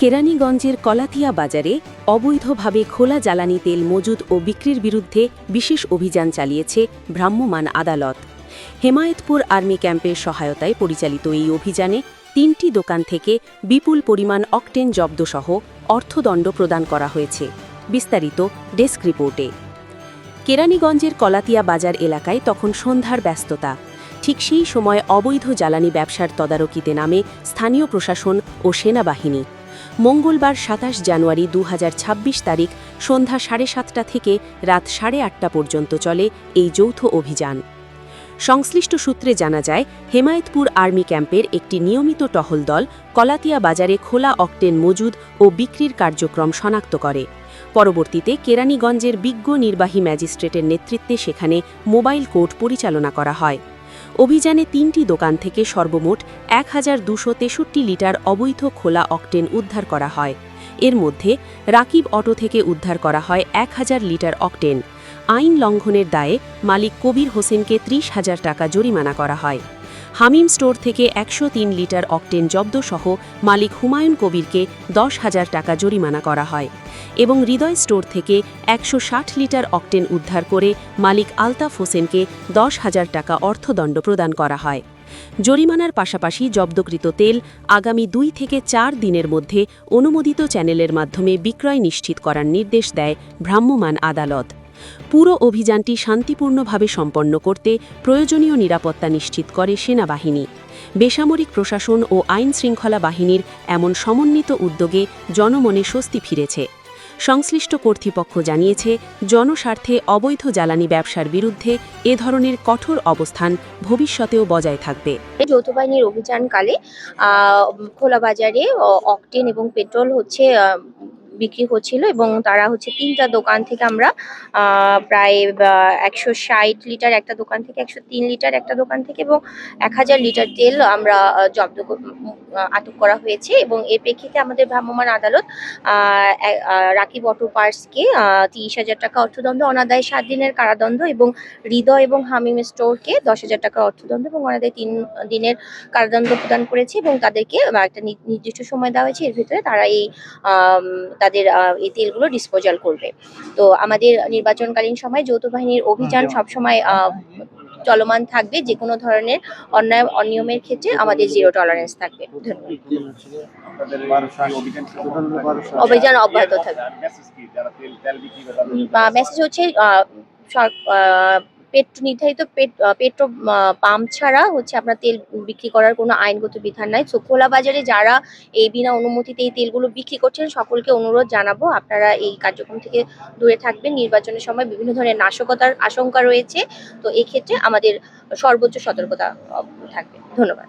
কেরানীগঞ্জের কলাতিয়া বাজারে অবৈধভাবে খোলা জ্বালানি তেল মজুদ ও বিক্রির বিরুদ্ধে বিশেষ অভিযান চালিয়েছে ভ্রাম্যমাণ আদালত। হেমায়েতপুর আর্মি ক্যাম্পের সহায়তায় পরিচালিত এই অভিযানে ৩টি দোকান থেকে বিপুল পরিমাণ অকটেন জব্দসহ অর্থদণ্ড প্রদান করা হয়েছে। বিস্তারিত ডেস্ক রিপোর্টে। কেরানীগঞ্জের কলাতিয়া বাজার এলাকায় তখন সন্ধ্যার ব্যস্ততা। ঠিক সেই সময় অবৈধ জ্বালানি ব্যবসার তদারকিতে নামে স্থানীয় প্রশাসন ও সেনাবাহিনী। মঙ্গলবার ২৭ জানুয়ারি ২০২৬ তারিখ সন্ধ্যা ৭:৩০ থেকে রাত ৮:৩০ পর্যন্ত চলে এই যৌথ অভিযান। সংশ্লিষ্ট সূত্রে জানা যায়, হেমায়েতপুর আর্মি ক্যাম্পের একটি নিয়মিত টহল দল কলাতিয়া বাজারে খোলা অকটেন মজুদ ও বিক্রির কার্যক্রম শনাক্ত করে। পরবর্তীতে কেরানীগঞ্জের বিজ্ঞ নির্বাহী ম্যাজিস্ট্রেটের নেতৃত্বে সেখানে মোবাইল কোর্ট পরিচালনা করা হয়। অভিযানে ৩টি দোকান থেকে সর্বমোট ১,২৬৩ লিটার অবৈধ খোলা অকটেন উদ্ধার করা হয়। এর মধ্যে রাকিব অটো থেকে উদ্ধার করা হয় ১,০০০ লিটার অকটেন। আইন লঙ্ঘনের দায়ে মালিক কবির হোসেনকে ৩০,০০০ টাকা জরিমানা করা হয়। হামিম স্টোর থেকে ১০৩ লিটার অকটেন জব্দসহ মালিক হুমায়ুন কবিরকে ১০,০০০ টাকা জরিমানা করা হয় এবং হৃদয় স্টোর থেকে ১৬০ লিটার অকটেন উদ্ধার করে মালিক আলতাফ হোসেনকে ১০,০০০ টাকা অর্থদণ্ড প্রদান করা হয়। জরিমানার পাশাপাশি জব্দকৃত তেল আগামী ২ থেকে ৪ দিনের মধ্যে অনুমোদিত চ্যানেলের মাধ্যমে বিক্রয় নিশ্চিত করার নির্দেশ দেয় ভ্রাম্যমাণ আদালত। পুরো অভিযানটি শান্তিপূর্ণভাবে সম্পন্ন করতে প্রয়োজনীয় নিরাপত্তা নিশ্চিত করে সেনাবাহিনী। বেসামরিক প্রশাসন ও আইন শৃঙ্খলা বাহিনীর এমন সমন্বিত উদ্যোগে জনমনে স্বস্তি ফিরেছে। সংশ্লিষ্ট কর্তৃপক্ষ জানিয়েছে, জনস্বার্থে অবৈধ জ্বালানি ব্যবসার বিরুদ্ধে এ ধরনের কঠোর অবস্থান ভবিষ্যতেও বজায় থাকবে। যৌথ বাহিনীর অভিযানকালে খোলা বাজারে অকটেন এবং পেট্রোল বিক্রি হচ্ছিল এবং তারা ৩টা দোকান থেকে আমরা প্রায় ১৬০ লিটার একটা দোকান থেকে, ১০৩ লিটার একটা দোকান থেকে এবং ১,০০০ লিটার তেল আমরা আটক করা হয়েছে এবং এর প্রেক্ষিতে আমাদের ভ্রাম্যমাণ আদালত রাকিব অটো পার্টসকে ৩০,০০০ টাকা অর্থদণ্ড, অনাদায়ে ৭ দিনের কারাদণ্ড এবং হৃদয় এবং হামিম স্টোরকে ১০,০০০ টাকা অর্থদণ্ড এবং অনাদায়ে ৩ দিনের কারাদণ্ড প্রদান করেছে এবং তাদেরকে একটা নির্দিষ্ট সময় দেওয়া হয়েছে, এর ভিতরে তারা তাদের এই তেলগুলো ডিসপোজাল করবে। তো আমাদের নির্বাচনকালীন সময় যৌথ বাহিনীর অভিযান সবসময় চলমান থাকবে। যে কোনো ধরনের অন্যায় অনিয়মের ক্ষেত্রে আমাদের জিরো টলারেন্স থাকবে। অভিযান অব্যাহত থাকবে। মেসেজ হচ্ছে নির্ধারিত পেট্রোল পাম্প ছাড়া আপনার তেল বিক্রি করার কোনো আইনগত বিধান নাই। তো খোলা বাজারে যারা এই বিনা অনুমতিতে এই তেলগুলো বিক্রি করছেন সকলকে অনুরোধ জানাবো, আপনারা এই কার্যক্রম থেকে দূরে থাকবেন। নির্বাচনের সময় বিভিন্ন ধরনের নাশকতার আশঙ্কা রয়েছে, তো এই ক্ষেত্রে আমাদের সর্বোচ্চ সতর্কতা থাকবে। ধন্যবাদ।